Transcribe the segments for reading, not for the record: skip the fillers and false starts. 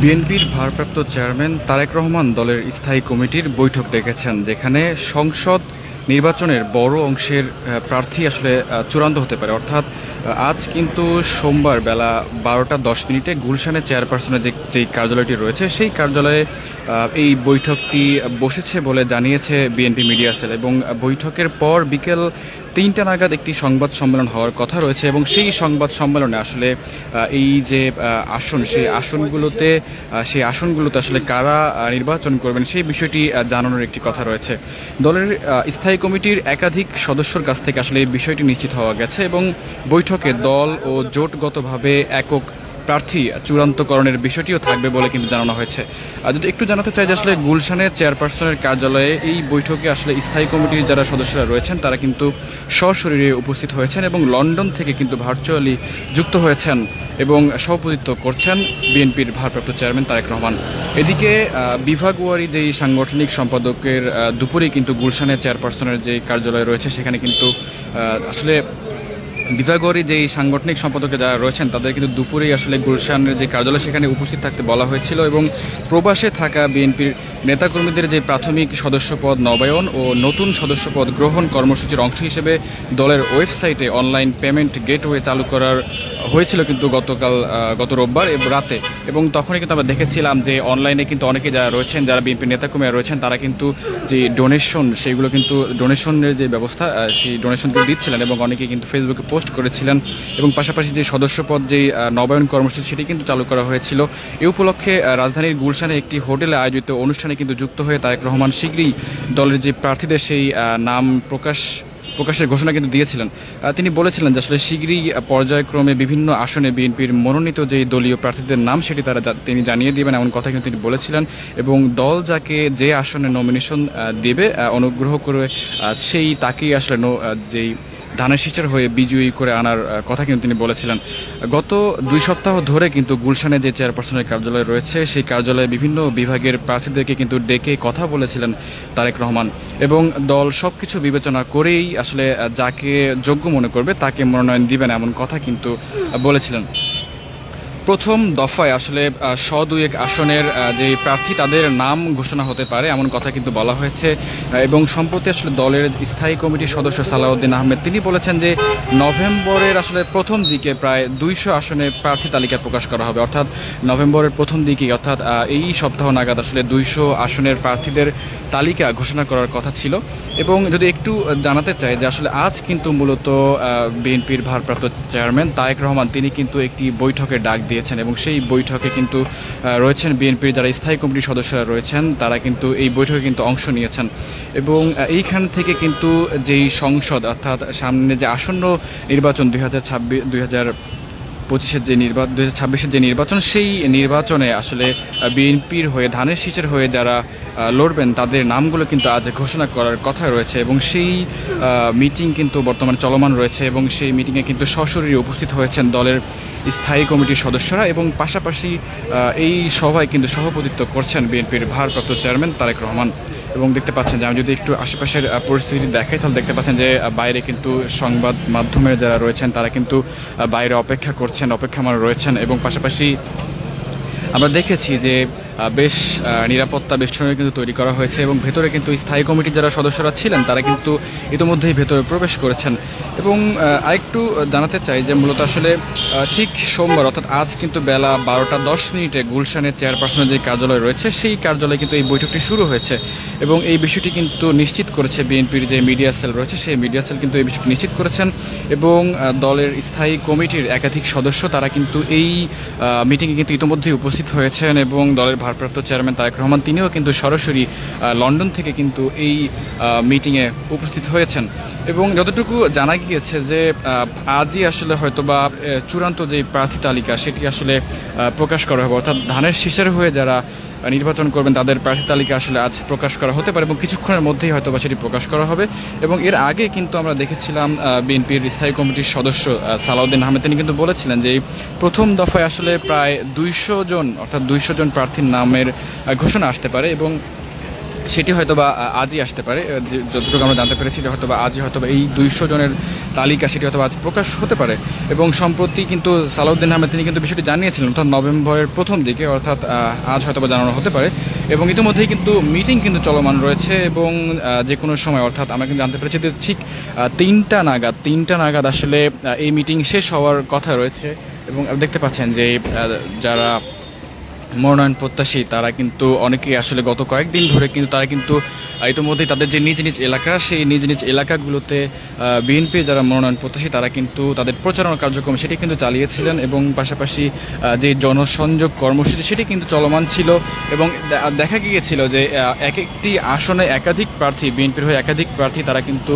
বিএনপির ভারপ্রাপ্ত চেয়ারম্যান তারেক রহমান দলের স্থায়ী কমিটির বৈঠক ডেকেছেন, যেখানে সংসদ নির্বাচনের বড় অংশের প্রার্থী আসলে চূড়ান্ত হতে পারে। অর্থাৎ আজ কিন্তু সোমবার বেলা 12টা 10 মিনিটে গুলশানে চেয়ারপারসনের যেই কার্যালয়টি রয়েছে সেই কার্যালয়ে এই বৈঠকটি বসেছে বলে জানিয়েছে বিএনপি মিডিয়া সেল। এবং বৈঠকের পর বিকেল 3টা নাগাদ একটি সংবাদ সম্মেলন হওয়ার কথা রয়েছে এবং সেই সংবাদ সম্মেলনে আসলে এই যে সেই আসনগুলোতে আসলে কারা নির্বাচন করবেন সেই বিষয়টি জানানোর একটি কথা রয়েছে। দলের স্থায়ী কমিটির একাধিক সদস্যর কাছ থেকে আসলে এই বিষয়টি নিশ্চিত হওয়া গেছে এবং বৈঠকে দল ও জোটগতভাবে একক প্রার্থী চূড়ান্তকরণের বিষয়টিও থাকবে বলে কিন্তু জানানো হয়েছে। যদি একটু জানাতে চাই যে আসলে গুলশানের চেয়ারপারসনের কার্যালয়ে এই বৈঠকে আসলে স্থায়ী কমিটির যারা সদস্যরা রয়েছেন তারা কিন্তু সশরীরে উপস্থিত হয়েছেন এবং লন্ডন থেকে কিন্তু ভার্চুয়ালি যুক্ত হয়েছেন এবং সভাপতিত্ব করছেন বিএনপির ভারপ্রাপ্ত চেয়ারম্যান তারেক রহমান। এদিকে বিভাগওয়ারি যেই সাংগঠনিক সম্পাদকের দুপুরেই কিন্তু গুলশানের চেয়ারপারসনের যে কার্যালয় রয়েছে সেখানে কিন্তু আসলে বিভাগওয়ারি যেই সাংগঠনিক সম্পাদকে যারা রয়েছেন তাদের কিন্তু দুপুরেই আসলে গুলশানের যে কার্যালয় সেখানে উপস্থিত থাকতে বলা হয়েছিল এবং প্রবাসে থাকা বিএনপির নেতাকর্মীদের যে প্রাথমিক সদস্যপদ নবায়ন ও নতুন সদস্যপদ গ্রহণ কর্মসূচির অংশ হিসেবে দলের ওয়েবসাইটে অনলাইন পেমেন্ট গেটওয়ে চালু করার হয়েছিল কিন্তু গত রোববার রাতে। এবং তখনই কিন্তু আমরা দেখেছিলাম যে অনলাইনে কিন্তু অনেকে যারা রয়েছেন, যারা বিএনপির নেতাকর্মীরা রয়েছেন, তারা কিন্তু যে ডোনেশন সেগুলো কিন্তু ডোনেশনের যে ব্যবস্থা সেই ডোনেশন কিন্তু দিচ্ছিলেন এবং অনেকে কিন্তু ফেসবুকে পোস্ট করেছিলেন এবং পাশাপাশি যে সদস্যপদ যেই নবায়ন কর্মসূচি সেটি কিন্তু চালু করা হয়েছিল। এ উপলক্ষে রাজধানীর গুলশানে একটি হোটেলে আয়োজিত অনুষ্ঠানে কিন্তু যুক্ত হয়ে তারেক রহমান শীঘ্রই দলের যে প্রার্থীদের সেই নাম প্রকাশের ঘোষণা কিন্তু দিয়েছিলেন। তিনি বলেছিলেন যে আসলে শীঘ্রই পর্যায়ক্রমে বিভিন্ন আসনে বিএনপির মনোনীত যেই দলীয় প্রার্থীদের নাম সেটি তিনি জানিয়ে দিবেন এমন কথা কিন্তু তিনি বলেছিলেন এবং দল যাকে যে আসনে নমিনেশন দেবে অনুগ্রহ করে তাকেই আসলে যেই ধানের শীষের হয়ে বিজয়ী করে আনার কথা কিন্তু তিনি বলেছিলেন। গত 2 সপ্তাহ ধরে কিন্তু গুলশানে যে চেয়ারপারসনের কার্যালয় রয়েছে সেই কার্যালয়ে বিভিন্ন বিভাগের প্রার্থীদেরকে কিন্তু ডেকে কথা বলেছিলেন তারেক রহমান এবং দল সবকিছু বিবেচনা করেই আসলে যাকে যোগ্য মনে করবে তাকে মনোনয়ন দিবেন এমন কথা কিন্তু বলেছিলেন। প্রথম দফায় আসলে 100-2 আসনের যে প্রার্থী তাদের নাম ঘোষণা হতে পারে এমন কথা কিন্তু বলা হয়েছে এবং সম্প্রতি আসলে দলের স্থায়ী কমিটির সদস্য সালাউদ্দিন আহমেদ তিনি বলেছেন যে নভেম্বরের আসলে প্রথম দিকে প্রায় 200 আসনে প্রার্থী তালিকা প্রকাশ করা হবে। অর্থাৎ নভেম্বরের প্রথম দিকে অর্থাৎ এই সপ্তাহ নাগাদ আসলে 200 আসনের প্রার্থীদের তালিকা ঘোষণা করার কথা ছিল। এবং যদি একটু জানাতে চাই যে আসলে আজ কিন্তু মূলত বিএনপির ভারপ্রাপ্ত চেয়ারম্যান তারেক রহমান তিনি কিন্তু একটি বৈঠকের ডাক দিয়েছেন এবং সেই বৈঠকে কিন্তু রয়েছেন বিএনপির যারা স্থায়ী কমিটির সদস্যরা রয়েছেন তারা কিন্তু এই বৈঠকে কিন্তু অংশ নিয়েছেন এবং এইখান থেকে কিন্তু যেই সংসদ অর্থাৎ সামনে যে আসন্ন নির্বাচন 2026-2025-এর যে 2026-এর যে নির্বাচন সেই নির্বাচনে আসলে বিএনপির হয়ে ধানের শীষের হয়ে যারা লড়বেন তাদের নামগুলো কিন্তু আজ ঘোষণা করার কথা রয়েছে এবং সেই মিটিং কিন্তু বর্তমানে চলমান রয়েছে এবং সেই মিটিংয়ে কিন্তু সশরীরে উপস্থিত হয়েছেন দলের স্থায়ী কমিটির সদস্যরা এবং পাশাপাশি এই সভায় কিন্তু সভাপতিত্ব করছেন বিএনপির ভারপ্রাপ্ত চেয়ারম্যান তারেক রহমান। এবং দেখতে পাচ্ছেন যে আমি যদি একটু আশেপাশের পরিস্থিতি দেখাই তাহলে দেখতে পাচ্ছেন যে বাইরে কিন্তু সংবাদ মাধ্যমের যারা রয়েছেন তারা কিন্তু বাইরে অপেক্ষামান রয়েছেন এবং পাশাপাশি আমরা দেখেছি যে বেশ নিরাপত্তা বেষ্টনী কিন্তু তৈরি করা হয়েছে এবং ভেতরে কিন্তু স্থায়ী কমিটির যারা সদস্যরা ছিলেন তারা কিন্তু ইতিমধ্যেই ভেতরে প্রবেশ করেছেন। এবং আরেকটু জানাতে চাই যে মূলত আসলে ঠিক সোমবার অর্থাৎ আজ কিন্তু বেলা 12টা 10 মিনিটে গুলশানের চেয়ারপারসনের যে কার্যালয় রয়েছে সেই কার্যালয়ে কিন্তু এই বৈঠকটি শুরু হয়েছে এবং এই বিষয়টি কিন্তু নিশ্চিত করেছে বিএনপির যে মিডিয়া সেল রয়েছে সেই মিডিয়া সেল কিন্তু এই বিষয়টি নিশ্চিত করেছেন এবং দলের স্থায়ী কমিটির একাধিক সদস্য তারা কিন্তু এই মিটিংয়ে কিন্তু ইতিমধ্যেই উপস্থিত হয়েছেন এবং দলের ভারপ্রাপ্ত চেয়ারম্যান তারেক রহমান তিনিও কিন্তু সরাসরি লন্ডন থেকে কিন্তু এই মিটিংয়ে উপস্থিত হয়েছেন এবং যতটুকু জানা গিয়েছে যে আজই আসলে হয়তোবা চূড়ান্ত যে প্রার্থী তালিকা সেটি আসলে প্রকাশ করা হবে। অর্থাৎ ধানের শীষের হয়ে যারা নির্বাচন করবেন তাদের প্রার্থী তালিকা আসলে আজ প্রকাশ করা হতে পারে এবং কিছুক্ষণের মধ্যেই হয়তো বা সেটি প্রকাশ করা হবে। এবং এর আগে কিন্তু আমরা দেখেছিলাম বিএনপির স্থায়ী কমিটির সদস্য সালাউদ্দিন আহমেদ তিনি কিন্তু বলেছিলেন যে প্রথম দফায় আসলে প্রায় 200 জন অর্থাৎ 200 জন প্রার্থীর নামের ঘোষণা আসতে পারে এবং সেটি হয়তোবা আজই আসতে পারে। যতটুকু আমরা জানতে পেরেছি যে হয়তোবা আজই হয়তোবা এই 200 জনের তালিকা সেটি হয়তো আজ প্রকাশ হতে পারে। এবং সম্প্রতি কিন্তু সালাউদ্দিন আহমেদ তিনি কিন্তু বিষয়টি জানিয়েছিলেন, অর্থাৎ নভেম্বরের প্রথম দিকে, অর্থাৎ আজ হয়তো বা জানানো হতে পারে। এবং ইতিমধ্যেই কিন্তু মিটিং কিন্তু চলমান রয়েছে এবং যে কোনো সময়, অর্থাৎ আমরা কিন্তু জানতে পেরেছি যে ঠিক 3টা নাগাদ আসলে এই মিটিং শেষ হওয়ার কথা রয়েছে। এবং দেখতে পাচ্ছেন যে যারা মনোনয়ন প্রত্যাশী তারা কিন্তু অনেকেই আসলে গত কয়েকদিন ধরে কিন্তু তারা কিন্তু ইতিমধ্যেই তাদের যে নিজ নিজ এলাকা, সেই নিজ নিজ এলাকাগুলোতে বিএনপি যারা মনোনয়ন প্রত্যাশী তারা কিন্তু তাদের প্রচারণা কার্যক্রম সেটি কিন্তু চালিয়েছিলেন। এবং পাশাপাশি যে জনসংযোগ কর্মসূচি সেটি কিন্তু চলমান ছিল। এবং দেখা গিয়েছিল যে এক একটি আসনে একাধিক প্রার্থী, বিএনপির হয়ে একাধিক প্রার্থী তারা কিন্তু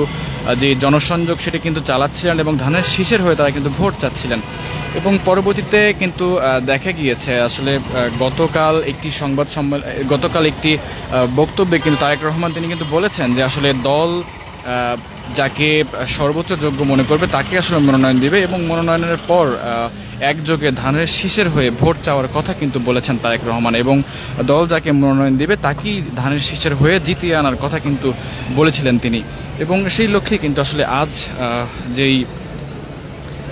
যে জনসংযোগ সেটি কিন্তু চালাচ্ছিলেন এবং ধানের শীষের হয়ে তারা কিন্তু ভোট চাচ্ছিলেন। এবং পরবর্তীতে কিন্তু দেখা গিয়েছে আসলে গতকাল একটি বক্তব্যে কিন্তু তারেক রহমান তিনি কিন্তু বলেছেন যে আসলে দল যাকে সর্বোচ্চ যোগ্য মনে করবে তাকে আসলে মনোনয়ন দিবে এবং মনোনয়নের পর একযোগে ধানের শীষের হয়ে ভোট চাওয়ার কথা কিন্তু বলেছেন তারেক রহমান। এবং দল যাকে মনোনয়ন দিবে তাকেই ধানের শীষের হয়ে জিতিয়ে আনার কথা কিন্তু বলেছিলেন তিনি। এবং সেই লক্ষ্যে কিন্তু আসলে আজ যেই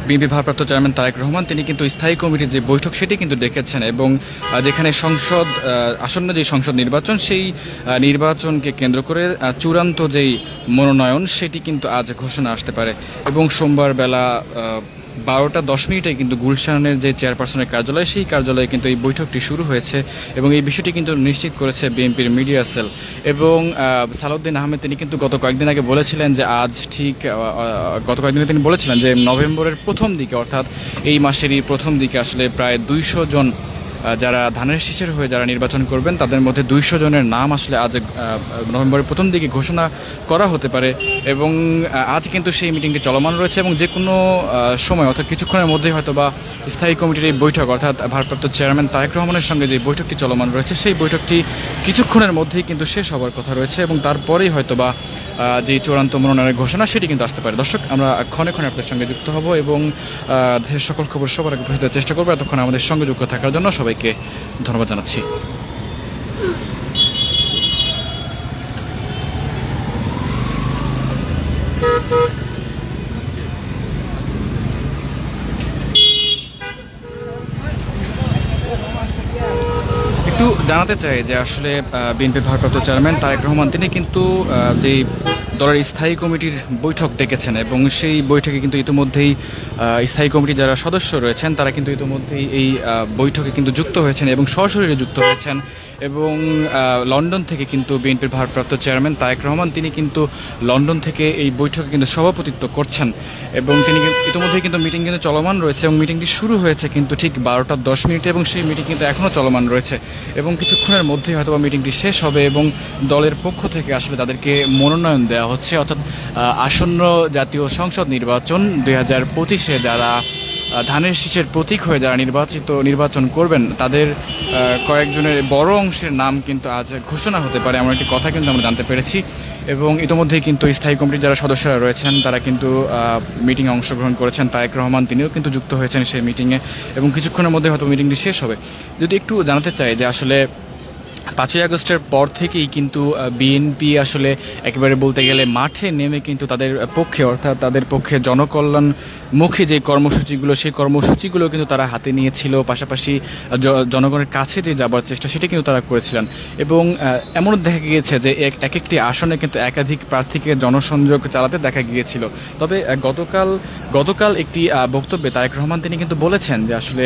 বিএনপি ভারপ্রাপ্ত চেয়ারম্যান তারেক রহমান তিনি কিন্তু স্থায়ী কমিটির যে বৈঠক সেটি কিন্তু ডেকেছেন। এবং যেখানে আসন্ন যে সংসদ নির্বাচন, সেই নির্বাচনকে কেন্দ্র করে চূড়ান্ত যেই মনোনয়ন সেটি কিন্তু আজ ঘোষণা আসতে পারে। এবং সোমবার বেলা 12টা 10 মিনিটে কিন্তু গুলশানের যে চেয়ারপারসনের কার্যালয়, সেই কার্যালয়ে কিন্তু এই বৈঠকটি শুরু হয়েছে। এবং এই বিষয়টি কিন্তু নিশ্চিত করেছে বিএনপির মিডিয়া সেল। এবং সালাউদ্দিন আহমেদ তিনি কিন্তু গত কয়েকদিন আগে বলেছিলেন যে গত কয়েকদিনে তিনি বলেছিলেন যে নভেম্বরের প্রথম দিকে, অর্থাৎ এই মাসেরই প্রথম দিকে আসলে প্রায় 200 জন যারা ধানের শীষের হয়ে যারা নির্বাচন করবেন তাদের মধ্যে 200 জনের নাম আসলে আজ নভেম্বরের প্রথম দিকে ঘোষণা করা হতে পারে। এবং আজ কিন্তু সেই মিটিংটি চলমান রয়েছে এবং যে কোনো সময় অর্থাৎ কিছুক্ষণের মধ্যেই হয়তো বা স্থায়ী কমিটির এই বৈঠক, অর্থাৎ ভারপ্রাপ্ত চেয়ারম্যান তারেক রহমানের সঙ্গে যে বৈঠকটি চলমান রয়েছে সেই বৈঠকটি কিছুক্ষণের মধ্যেই কিন্তু শেষ হওয়ার কথা রয়েছে। এবং তারপরেই হয়তো বা যে চূড়ান্ত মনোনয়নের ঘোষণা সেটি কিন্তু আসতে পারে। দর্শক, আমরা ক্ষণে ক্ষণে আপনাদের সঙ্গে যুক্ত হব এবং দেশের সকল খবর সবার আগে পৌঁছে দেওয়ার চেষ্টা করবো। এতক্ষণ আমাদের সঙ্গে যুক্ত থাকার জন্য সবাইকে ধন্যবাদ জানাচ্ছি। একটু জানাতে চাই যে আসলে বিএনপির ভারপ্রাপ্ত চেয়ারম্যান তারেক রহমান তিনি কিন্তু যে দলের স্থায়ী কমিটির বৈঠক ডেকেছেন এবং সেই বৈঠকে কিন্তু ইতিমধ্যেই স্থায়ী কমিটির যারা সদস্য রয়েছেন তারা কিন্তু ইতিমধ্যেই এই বৈঠকে কিন্তু যুক্ত হয়েছেন এবং সশরীরে যুক্ত হয়েছেন। এবং লন্ডন থেকে কিন্তু বিএনপির ভারপ্রাপ্ত চেয়ারম্যান তারেক রহমান তিনি কিন্তু লন্ডন থেকে এই বৈঠকে কিন্তু সভাপতিত্ব করছেন। এবং তিনি ইতিমধ্যেই কিন্তু মিটিং কিন্তু চলমান রয়েছে এবং মিটিংটি শুরু হয়েছে কিন্তু ঠিক 12টা 10 মিনিটে এবং সেই মিটিং কিন্তু এখনও চলমান রয়েছে এবং কিছুক্ষণের মধ্যেই হয়তো মিটিংটি শেষ হবে এবং দলের পক্ষ থেকে আসলে তাদেরকে মনোনয়ন দেওয়া হচ্ছে। অর্থাৎ আসন্ন জাতীয় সংসদ নির্বাচন 2025-এ যারা ধানের শীষের প্রতীক হয়ে যারা নির্বাচন করবেন তাদের কয়েকজনের বড় অংশের নাম কিন্তু আজ ঘোষণা হতে পারে, এমন একটি কথা কিন্তু আমরা জানতে পেরেছি। এবং ইতিমধ্যেই কিন্তু স্থায়ী কমিটির যারা সদস্যরা রয়েছেন তারা কিন্তু মিটিংয়ে অংশগ্রহণ করেছেন। তারেক রহমান তিনিও কিন্তু যুক্ত হয়েছেন সেই মিটিংয়ে এবং কিছুক্ষণের মধ্যে হয়তো মিটিংটি শেষ হবে। যদি একটু জানাতে চাই যে আসলে 5ই আগস্টের পর থেকেই কিন্তু বিএনপি আসলে একেবারে বলতে গেলে মাঠে নেমে কিন্তু তাদের পক্ষে, অর্থাৎ তাদের পক্ষে জনকল্যাণমুখী যে কর্মসূচিগুলো সেই কর্মসূচিগুলো কিন্তু তারা হাতে নিয়েছিল, পাশাপাশি জনগণের কাছে যে যাবার চেষ্টা সেটা কিন্তু তারা করেছিলেন। এবং এমনও দেখা গিয়েছে যে এক একটি আসনে কিন্তু একাধিক প্রার্থীকে জনসংযোগ চালাতে দেখা গিয়েছিল। তবে গতকাল একটি বক্তব্যে তারেক রহমান তিনি কিন্তু বলেছেন যে আসলে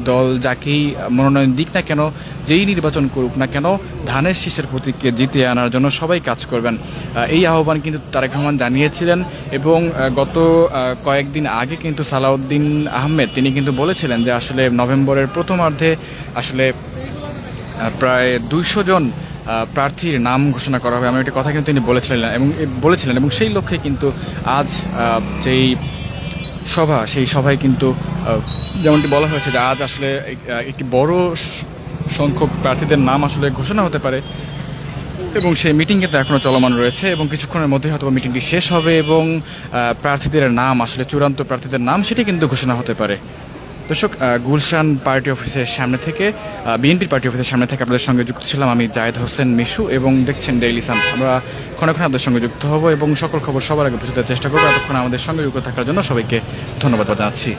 দল যাকেই মনোনয়ন দিক না কেন, যেই নির্বাচন করুক না কেন, ধানের শীষের প্রতীককে জিতিয়ে আনার জন্য সবাই কাজ করবেন, এই আহ্বান কিন্তু তারেক রহমান জানিয়েছিলেন। এবং গত কয়েকদিন আগে কিন্তু সালাউদ্দিন আহমেদ তিনি কিন্তু বলেছিলেন যে আসলে নভেম্বরের প্রথমার্ধে আসলে প্রায় 200 জন প্রার্থীর নাম ঘোষণা করা হবে, এমন একটি কথা কিন্তু তিনি বলেছিলেন এবং সেই লক্ষ্যে কিন্তু আজ যেই সেই সভায় কিন্তু যেমনটি বলা হয়েছে যে আজ আসলে একটি বড় সংখ্যক প্রার্থীদের নাম আসলে ঘোষণা হতে পারে এবং সেই মিটিং কিন্তু এখনও চলমান রয়েছে এবং কিছুক্ষণের মধ্যে হয়তো মিটিংটি শেষ হবে এবং প্রার্থীদের নাম আসলে চূড়ান্ত প্রার্থীদের নাম সেটি কিন্তু ঘোষণা হতে পারে। দর্শক, গুলশান পার্টি অফিসের সামনে থেকে, বিএনপির পার্টি অফিসের সামনে থেকে আপনাদের সঙ্গে যুক্ত ছিলাম আমি জায়েদ হোসেন মিশু, এবং দেখছেন ডেইলি সান। আমরা ক্ষণে ক্ষণে আপনাদের সঙ্গে যুক্ত হব এবং সকল খবর সবার আগে পৌঁছে দেওয়ার চেষ্টা করবো। এতক্ষণ আমাদের সঙ্গে যুক্ত থাকার জন্য সবাইকে ধন্যবাদ জানাচ্ছি।